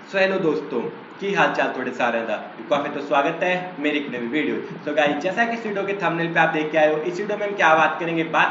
So hello दोस्तों की हाल चाल थोड़े सारे दा काफी तो स्वागत है मेरी एक नई वीडियो। सो गाइस जैसा कि इस वीडियो के थंबनेल पे आप देख के आए हो, इस वीडियो में हम क्या बात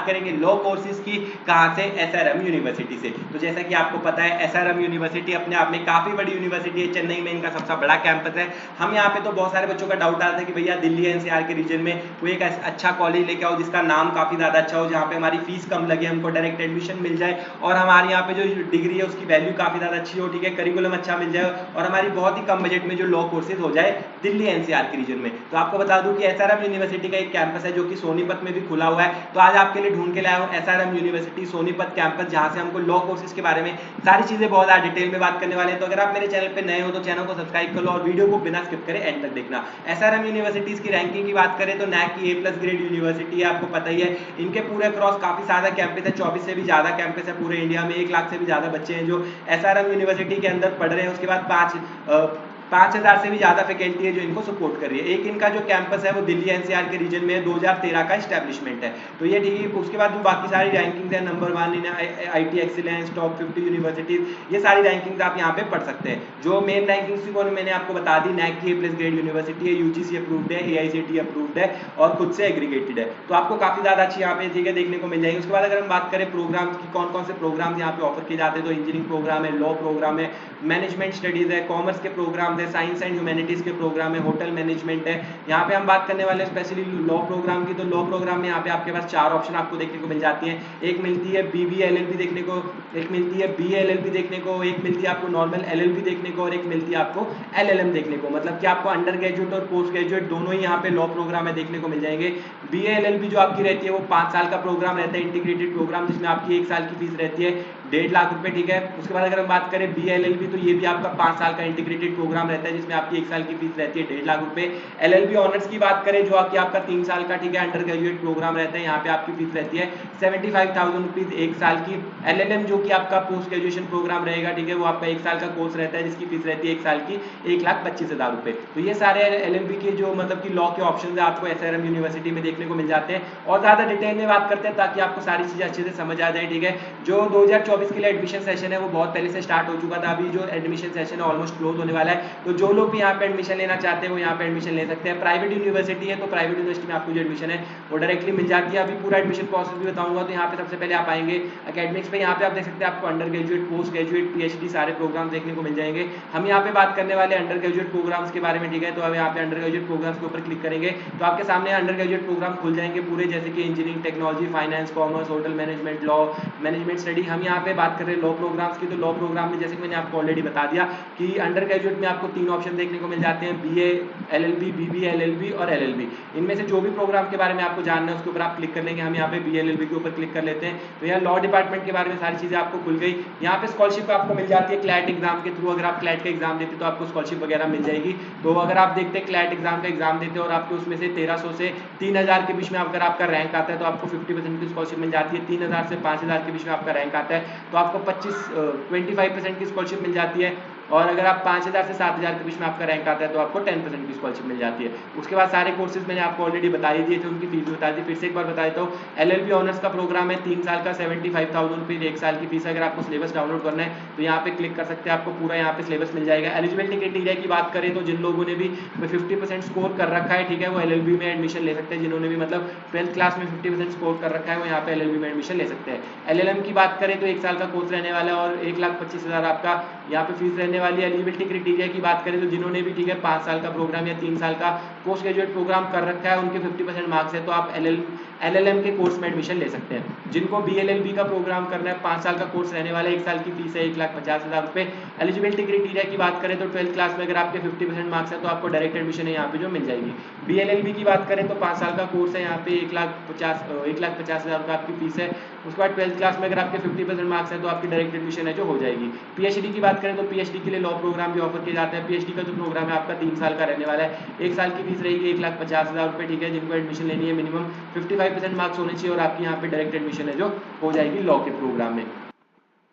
करेंगे लॉ कोर्सेज की। कहां से? एसआरएम यूनिवर्सिटी से। तो जैसा कि आपको पता है एसआरएम यूनिवर्सिटी अपने आप में काफी बड़ी यूनिवर्सिटी है, चेन्नई में इनका सबसे बड़ा कैंपस है। हम यहाँ पे तो बहुत सारे बच्चों का डाउट आता है कि भैया दिल्ली एनसीआर के रीजन में कोई एक अच्छा कॉलेज लेके आओ जिसका नाम काफी ज्यादा अच्छा हो, जहाँ पे हमारी फीस कम लगे, हमको डायरेक्ट एडमिशन मिल जाए और हमारे यहाँ पे जो डिग्री है उसकी वैल्यू काफी ज्यादा अच्छी हो, ठीक है, करिकुलम अच्छा मिल जाए और हमारी बहुत ही कम बजट में जो लॉ कोर्सेज हो जाए दिल्ली एनसीआर के रीजन में। तो आपको बता दूं कि एसआरएम यूनिवर्सिटी का एक कैंपस है जो कि सोनीपत में भी खुला हुआ है। तो आज आपके लिए ढूंढ के लाया हूं एसआरएम यूनिवर्सिटी सोनीपत कैंपस, जहां से हमको लॉ कोर्सेज के बारे में सारी चीजें बहुत ज्यादा डिटेल में बात करने वाले हैं। तो अगर आप मेरे चैनल पे नए हो तो चैनल को सब्सक्राइब कर लो और वीडियो को बिना स्किप करे एंड तक देखना। एसआरएम यूनिवर्सिटीज की रैंकिंग की बात करें तो नैक की A+ ग्रेड यूनिवर्सिटी है, आपको पता ही है। इनके पूरे अक्रॉस काफी ज्यादा कैंपस है, 24 से भी ज्यादा कैंपस है पूरे इंडिया में। 1 लाख से भी ज्यादा बच्चे हैं जो एसआरएम यूनिवर्सिटी के अंदर पढ़ रहे हैं। उसके बाद 5,000 से भी ज्यादा फैकल्टी है जो इनको सपोर्ट कर रही है। एक इनका जो कैंपस है वो दिल्ली एनसीआर के रीजन में 2013 का स्टैब्लिशमेंट है। तो ये ठीक है। उसके बाद बाकी सारी रैंकिंग है, number 1 in IT excellence, top 50 universities, ये सारी रैंकिंग आप यहाँ पे पढ़ सकते हैं। जो मेन रैंकिंग को मैंने आपको बता दी, नैक की A+ ग्रेड यूनिवर्सिटी है, यूजीसी अप्रूव्ड है, AICTE अप्रूव्ड है और खुद से एग्रीगेटेड है। तो आपको काफी ज्यादा अच्छी यहाँ पे ठीक है देखने को मिल जाएगी। उसके बाद अगर हम बात करें प्रोग्राम की, कौन कौन से प्रोग्राम यहाँ पे ऑफर किए जाते हैं, तो इंजीनियरिंग प्रोग्राम है, लॉ प्रोग्राम है, मैनेजमेंट स्टडीज है, कॉमर्स के प्रोग्राम है, साइंस एंड ह्यूमैनिटीज के प्रोग्राम है, होटल मैनेजमेंट है। यहाँ पे हम बात करने वाले हैं स्पेशली लॉ प्रोग्राम की। तो लॉ प्रोग्राम में यहाँ पे आपके पास 4 ऑप्शन आपको देखने को मिल जाती हैं। एक मिलती है BBA LLB देखने को, एक मिलती है BA LLB देखने को, एक मिलती है आपको नॉर्मल LLB देखने को और एक मिलती है आपको LLM देखने को। मतलब कि आपको अंडर ग्रेजुएट और पोस्ट ग्रेजुएट दोनों ही यहाँ पे लॉ प्रोग्राम में देखने को मिल जाएंगे। BA LLB जो आपकी रहती है वो 5 साल का प्रोग्राम रहता है, इंटीग्रेटेड प्रोग्राम, जिसमें आपकी 1 साल की फीस रहती है 1.5 लाख रुपए, ठीक है। उसके बाद अगर हम बात करें BA LLB तो ये भी आपका 5 साल का इंटीग्रेटेड प्रोग्राम रहता है, जिसमें आपकी 1 साल की फीस रहती है 1.5 लाख रुपए। LLB ऑनर्स की बात करें जो आपका 3 साल का ठीक है अंडर ग्रेजुएट प्रोग्राम रहता है, यहाँ पे आपकी फीस रहती है 75,000 रुपीज 1 साल की। LLM जो कि आपका पोस्ट ग्रेजुएशन प्रोग्राम रहेगा, ठीक है, वो आपका 1 साल का कोर्स रहता है जिसकी फीस रहती है 1 साल की 1,25,000 रुपए। तो ये सारे LLB के जो मतलब कि लॉ के ऑप्शन है आपको एसआरएम यूनिवर्सिटी में देखने को मिल जाते हैं। और ज्यादा डिटेल में बात करते हैं ताकि आपको सारी चीजें अच्छे से समझ आ जाए, ठीक है। जो 2024 के लिए एडमिशन सेशन है वो बहुत पहले से स्टार्ट हो चुका था। अभी जो एडमिशन सेशन है ऑलमोस्ट क्लोज होने वाला है। तो जो लोग भी यहाँ पे एडमिशन लेना चाहते हैं वो यहाँ पे एडमिशन ले सकते हैं। प्राइवेट यूनिवर्सिटी है तो प्राइवेट यूनिवर्सिटी में आपको जो एडमिशन है वो डायरेक्टली मिल जाती है। अभी पूरा एडमिशन प्रोसेस भी बताऊंगा। तो यहाँ पे सबसे पहले आप आएंगे अकेडमिक्स पे, यहाँ पे आप देख सकते हैं आपको under graduate, post graduate, PhD सारे प्रोग्राम देखने को मिल जाएंगे। हम यहाँ पे बात करने वाले अंडर ग्रेजुएट प्रोग्राम्स के बारे में, ठीक है। तो अब यहाँ पे अंडर ग्रेजुएट प्रोग्राम्स के ऊपर क्लिक करेंगे तो आपके सामने अंडर ग्रेजुएट प्रोग्राम खुल जाएंगे पूरे, जैसे कि engineering, technology, finance, commerce, hotel management, law, management study. हम यहाँ पे बात कर रहे हैं लॉ प्रोग्राम्स की। तो लॉ प्रोग्राम में जैसे कि मैंने आपको ऑलरेडी बता दिया कि अंडर ग्रेजुएट में आपको 3 ऑप्शन देखने को मिल जाते हैं, BA LLB, BBA LLB और LLB। इनमें से जो भी प्रोग्राम के बारे में आपको जानना है उसके ऊपर आप क्लिक कर लेंगे। हम यहाँ पे BA LLB के ऊपर क्लिक कर लेते हैं। तो यहाँ लॉ डिपार्टमेंट के बारे में सारी चीजें आपको खुल गई। यहाँ पे स्कॉलरशिप आपको मिल जाती है क्लैट एग्जाम के थ्रू। अगर आप क्लैट का एग्जाम देते तो आपको स्कॉलरशिप वगैरह मिल जाएगी। तो अगर आप देखते हैं क्लैट एग्जाम का एग्जाम देते और आपके उसमें से 1300 से 3,000 के बीच में अगर आपका रैंक आता है तो आपको 50% की स्कॉलरशिप मिल जाती है। 3,000 से 5,000 के बीच में आपका रैंक आता है तो आपको 25% की स्कॉलरशिप मिल जाती है। और अगर आप 5,000 से 7,000 के बीच में आपका रैंक आता है तो आपको 10% की स्कॉलरशिप मिल जाती है। उसके बाद सारे कोर्सेज मैंने आपको ऑलरेडी बता ही दिए थे, उनकी फीस बता दी। फिर से एक बार बता देता हूँ, LLB ऑनर्स का प्रोग्राम है 3 साल का, 75,000 रुपीज 1 साल की फीस। अगर आपको सिलेबस डाउनलोड करना है तो यहाँ पे क्लिक कर सकते हैं, आपको पूरा यहाँ पे सिलेबस मिल जाएगा। एलिजिबिलिटी क्राइटेरिया की बात करें तो जिन लोगों ने भी 50% स्कोर कर रखा है, ठीक है, वो LLB में एडमिशन ले सकते हैं। जिन्होंने भी मतलब 12th क्लास में 50% स्कोर कर रखा है वो यहाँ पे LLB में एडमिशन ले सकते हैं। LLM की बात करें तो 1 साल का कोर्स रहने वाला है और 1,25,000 आपका यहाँ पे फीस रहने वाली है। एलिजिबिलिटी क्राइटेरिया की बात करें तो जिन्होंने भी ठीक है 5 साल का प्रोग्राम या 3 साल का पोस्ट ग्रेजुएट प्रोग्राम कर रखा है, उनके 50% मार्क्स है तो आप LLM के कोर्स में एडमिशन ले सकते हैं। जिनको BLLB का प्रोग्राम करना है, 5 साल का कोर्स रहने वाला है, 1 साल की फीस है 1,50,000 रुपए। एलिजिबिलिटी क्राइटेरिया की बात करें तो 12th क्लास में अगर आपके 50% मार्क्स है तो आपको डायरेक्ट एडमिशन है यहाँ पे जो मिल जाएगी। BLLB की बात करें तो 5 साल का कोर्स है, यहाँ पे 1,50,000 रुपये आपकी फीस है। उसके बाद 12th क्लास में अगर आपके 50% मार्क्स है तो आपकी डायरेक्ट एडमिशन है जो हो जाएगी। PhD की बात करें तो PhD के लिए लॉ प्रोग्राम भी ऑफर किए जाते हैं। PhD का जो प्रोग्राम है आपका 3 साल का रहने वाला है, 1 साल की फीस रहेगी 1,50,000 रुपये, ठीक है। जिनको एडमिशन लेनी है मिनिमम 55% मार्क्स होने चाहिए और आपकी यहाँ पे डायरेक्ट एडमिशन है जो हो जाएगी लॉ के प्रोग्राम में।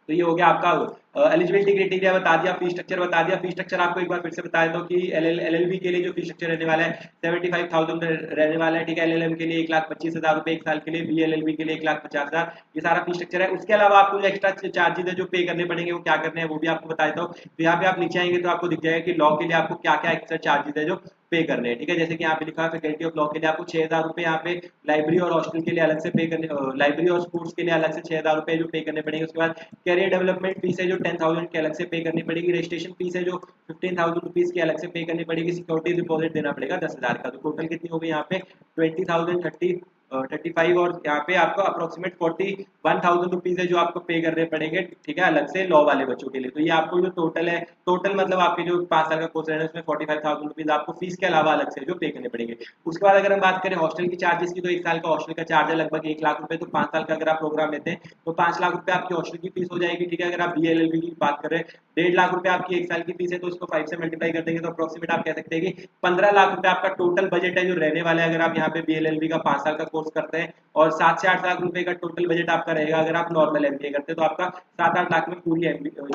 तो ये हो गया आपका एलिजिबिलिटी क्राइटेरिया बता दिया, फी स्ट्रक्चर बता दिया। फी स्ट्रक्चर आपको एक बार फिर से बता देता हूँ कि एलएलबी के लिए जो फी स्ट्रक्चर रहने वाला है 75,000 रहने वाला है, ठीक है। एलएलएम के लिए 1,25,000 रुपए एक साल के लिए, बीएलएलबी के लिए 1,50,000, ये सारा फी स्ट्रक्चर है। उसके अलावा आपको जो एक्स्ट्रा चार्जेस है जो पे करने पड़ेंगे वो क्या करने हैं वो भी आपको बता देता हूँ। तो यहाँ पे आप नीचे आएंगे तो आपको दिख जाएगा कि लॉ के लिए आपको क्या क्या एक्स्ट्रा चार्जेस है जो पे करने हैं, ठीक है। जैसे कि यहाँ पे लिखा है फैकल्टी ऑफ लॉ के लिए आपको 6,000 रुपए यहाँ पे लाइब्रेरी और हॉस्टल के लिए अलग से पे करने, लाइब्रेरी और स्पोर्ट्स के लिए अलग से 6,000 रुपए जो पे करने पड़ेंगे। उसके बाद कैरियर डेवलपमेंट फीस है जो 10,000 के अलग से पे करनी पड़ेगी। रजिस्ट्रेशन फीस है जो 15,000 रुपीज की अलग से पे करनी पड़ेगी। सिक्योरिटी डिपॉजिट देना पड़ेगा 10,000 का। तो टोटल कितनी हो गई यहाँ पे 20,000 35 और यहाँ पे आपको अप्रोक्सीमेट 41,000 रुपीज है जो आपको पे करने पड़ेंगे, ठीक है, अलग से लॉ वाले बच्चों के लिए। तो ये आपको जो टोटल है, टोटल मतलब आपके जो 5 साल का कोर्स रहना है उसमें 45,000 रुपीज आपको फीस के अलावा अलग से जो पे करने पड़ेंगे। उसके बाद अगर हम बात करें हॉस्टल की चार्जेस की, तो एक साल का हॉस्टल का चार्ज है लगभग 1 लाख रुपए। तो 5 साल का अगर आप प्रोग्राम लेते हैं तो 5 लाख रुपए आपकी हॉस्टल की फीस हो जाएगी, ठीक है। अगर आप बीएलएलबी की बात करें 1.5 लाख रुपए आपकी एक साल की फीस है, तो उसको 5 से मल्टीप्लाई कर देंगे तो अप्रोक्सीमेट आप कह सकते हैं कि 15 लाख रुपए आपका टोटल बजट है जो रहने वाला है अगर आप यहाँ पे बीएलएलबी का 5 साल का कोर्स करते हैं। और 7 से 8 लाख रुपए का टोटल बजट आपका रहेगा अगर आप नॉर्मल एमबीए करते हैं, तो आपका 7-8 लाख में पूरी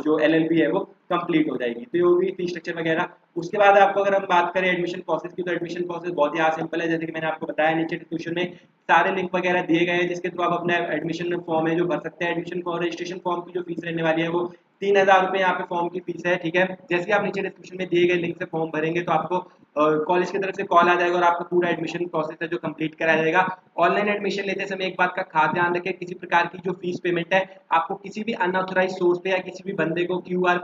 जो एलएलबी है वो कंप्लीट हो जाएगी। तो ये होगी फी स्ट्रक्चर वगैरह। उसके बाद आपको अगर हम बात करें एडमिशन प्रोसेस की, तो एडमिशन प्रोसेस बहुत ही सिंपल है। जैसे कि मैंने आपको बताया नीचे डिस्क्रिप्शन में सारे लिंक वगैरह दिए गए हैं जिसके थ्रू आप अपना एडमिशन फॉर्म है जो भर सकते हैं। एडमिशन फॉर्म रजिस्ट्रेशन फॉर्म की जो फीस रहने वाली है वो 3,000 रुपए यहाँ पे फॉर्म की फीस है, ठीक है। जैसे आप नीचे डिस्क्रिप्शन में दिए गए लिंक से फॉर्म भरेंगे तो आपको कॉलेज की तरफ से कॉल आ जाएगा और आपको पूरा एडमिशन प्रोसेस है जो कंप्लीट कराया जाएगा। ऑनलाइन एडमिशन लेते समय एक बात का खास ध्यान रखें, किसी प्रकार की जो फीस पेमेंट है आपको किसी भी अनऑथराइज सोर्स पे या किसी भी बंदे को क्यूआर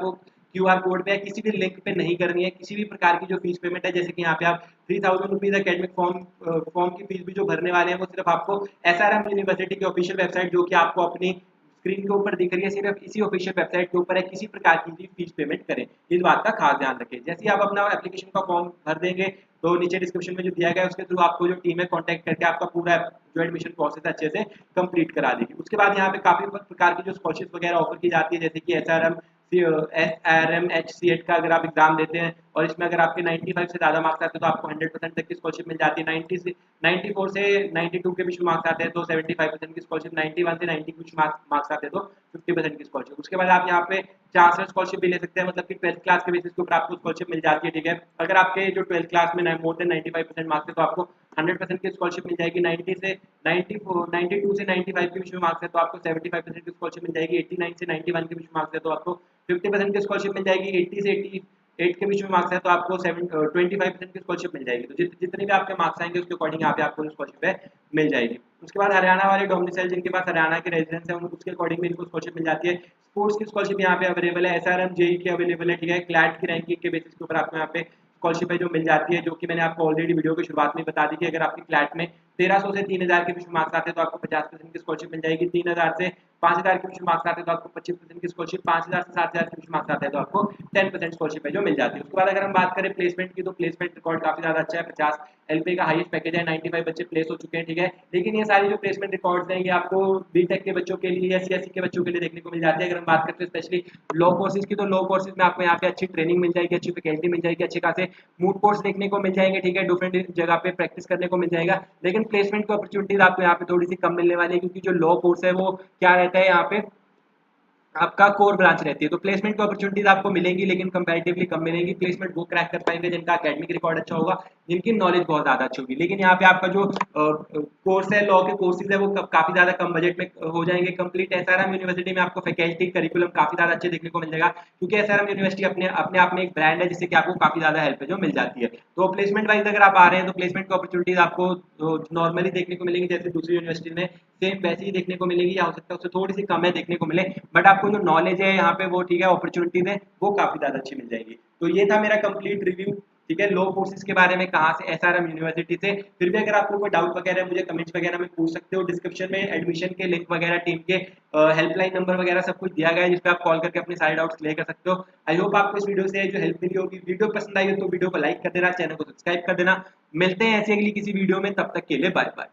कोड पे या किसी भी लिंक पे नहीं करनी है। किसी भी प्रकार की जो फीस पेमेंट है, जैसे कि यहाँ पे आप 3,000 रुपीज अकेडमिक फॉर्म की फीस भी जो भरने वाले हैं वो सिर्फ आपको एसआरएम यूनिवर्सिटी की ऑफिशियल वेबसाइट जो कि आपको अपनी स्क्रीन के ऊपर दिख रही है, सिर्फ इसी ऑफिशियल वेबसाइट के ऊपर है। किसी प्रकार की भी फीस पेमेंट करें, इस बात का खास ध्यान रखें। जैसे ही आप अपना एप्लीकेशन का फॉर्म भर देंगे तो नीचे डिस्क्रिप्शन में जो दिया गया है उसके थ्रू आपको जो टीम है कांटेक्ट करके आपका पूरा जो एडमिशन प्रोसेस अच्छे से कंप्लीट करा देगी। उसके बाद यहाँ पे काफी प्रकार की जो स्कॉलरशिप वगैरह ऑफर की जाती है, जैसे कि एसआरएम एचसीएट का अगर आप एग्जाम देते हैं और इसमें अगर आपके 95 से ज्यादा मार्क्स आते हैं तो आपको 100% तक की स्कॉलरशिप मिल जाती है। 94 से 92 के बीच में मार्क्स आते हैं तो 75% की स्कॉलरशिप, 91 से 90 के बीच मार्क्स आते हैं तो 50% की स्कॉलरशिप। उसके बाद आप यहाँ पे चांसलर स्कॉलरशिप भी ले सकते हैं, मतलब कि 12th क्लास के बेसिस के ऊपर आपको स्कॉलरशिप मिल जाती है, ठीक है। अगर आपके जो 12th क्लास में मोर देन 95% मार्क्स है तो आपको 100% की स्कॉलरशिप मिल जाएगी। 92 से 95 के बीच में मार्क्स है तो आपको 75% की स्कॉलरशिप मिल जाएगी। 89 से 91 के बीच में मार्क्स है तो आपको 50% की स्कॉलरशिप मिल जाएगी। 80 से 88 के बीच में मार्क्स है तो आपको 25% की स्कॉलरशिप मिल जाएगी। तो जितने भी आपके मार्क्स आएंगे उसके अकॉर्डिंग यहाँ पे आपको स्कॉलरशिप है मिल जाएगी। उसके बाद हरियाणा वाले डोमिसाइल जिनके पास हरियाणा के रेजिडेंस है उसके अकॉर्डिंग भी इनको स्कॉलरशिप मिल जाती है। स्पोर्ट्स की स्कॉलरशिप यहाँ पे अवेलेबल है, एसआरएम जेई की अवेलेबल है, ठीक है। क्लैट की रैंकिंग के बेसिस के ऊपर आपको यहाँ पे स्कॉलरशिप है जो मिल जाती है, जो कि मैंने आपको ऑलरेडी वीडियो की शुरुआत में बता दी कि अगर आपकी क्लैट में 1300 से 3,000 के बीच में मार्क्स आते हैं तो आपको 50% की स्कॉलरशिप मिल जाएगी। 3,000 से 5,000 के बीच में मार्क्स आते हैं तो आपको 25% की स्कॉलरशिप, 5,000 से 7,000 के बीच में मार्क्स आते हैं तो आपको 10% स्कॉलरशिप है जो मिल जाती है। उसके बाद अगर हम बात करें प्लेसमेंट की, तो प्लेसमेंट रिकॉर्ड काफी ज्यादा अच्छा है। 50 एलपी का हाईएस्ट पैकेज है, 95 बच्चे प्लेस हो चुके हैं, ठीक है। लेकिन ये सारी जो प्लेसमेंट रिकॉर्ड्स हैं ये आपको बीटेक के बच्चों के लिए या सीएससी के बच्चों के लिए देखने को मिल जाती है। अगर हम बात करते हैं स्पेशली लॉ कोर्सेज की, तो लॉ कोर्सेज में आपको यहाँ पे अच्छी ट्रेनिंग मिल जाएगी, अच्छी फैकल्टी मिल जाएगी, अच्छे खासे मूड कोर्स देखने को मिल जाएंगे, ठीक है। डिफरेंट जगह पे प्रैक्टिस करने को मिल जाएगा। लेकिन प्लेसमेंट की अपॉर्चुनिटीज आपको यहाँ पे थोड़ी सी कम मिलने वाली है, क्योंकि जो लॉ कोर्स है वो क्या रहता है यहाँ पे आपका कोर ब्रांच रहती है। तो प्लेसमेंट की अपॉर्चुनिटीज आपको मिलेंगी लेकिन कंपैरेटिवली कम मिलेंगी। प्लेसमेंट वो क्रैक कर पाएंगे जिनका एकेडमिक रिकॉर्ड अच्छा होगा, जिनकी नॉलेज बहुत ज्यादा अच्छी होगी। लेकिन यहाँ पे आपका जो कोर्स है, लॉ के कोर्सेज है, वो काफी ज्यादा कम बजट में हो जाएंगे कंप्लीट। एसआरएम यूनिवर्सिटी में आपको फैकल्टी करिकुलम काफी ज्यादा अच्छे देखने को मिल जाएगा, क्योंकि एसआरएम यूनिवर्सिटी अपने आप में एक ब्रांड है जिससे कि आपको काफी ज्यादा हेल्प है जो मिल जाती है। तो प्लेसमेंट वाइज अगर आप आ रहे हैं तो प्लेसमेंट की अपॉर्चुनिटीज आपको नॉर्मली देखने को मिलेंगी, जैसे दूसरी यूनिवर्सिटी में सेम वैसे ही देखने को मिलेगी, या हो सकता है उससे थोड़ी सी कम है देखने को मिले, बट आपको जो नॉलेज है यहाँ पे वो, ठीक है, अपॉर्चुनिटीज है वो काफी ज्यादा अच्छी मिल जाएगी। तो ये था मेरा कंप्लीट रिव्यू, ठीक है, लॉ कोर्सेज के बारे में, कहाँ से, एसआरएम यूनिवर्सिटी से। फिर भी अगर आपको कोई डाउट वगैरह मुझे कमेंट्स वगैरह में पूछ सकते हो। डिस्क्रिप्शन में एडमिशन के लिंक वगैरह, टीम के हेल्पलाइन नंबर वगैरह सब कुछ दिया गया है, जिसपे आप कॉल करके अपने सारे डाउट्स क्लियर कर सकते हो। आई होप आपको इस वीडियो से जो हेल्प मिली होगी। वीडियो पसंद आई हो तो वीडियो को लाइक कर देना, चैनल को सब्सक्राइब कर देना। मिलते हैं ऐसी अगली किसी वीडियो में, तब तक के लिए बाय बाय।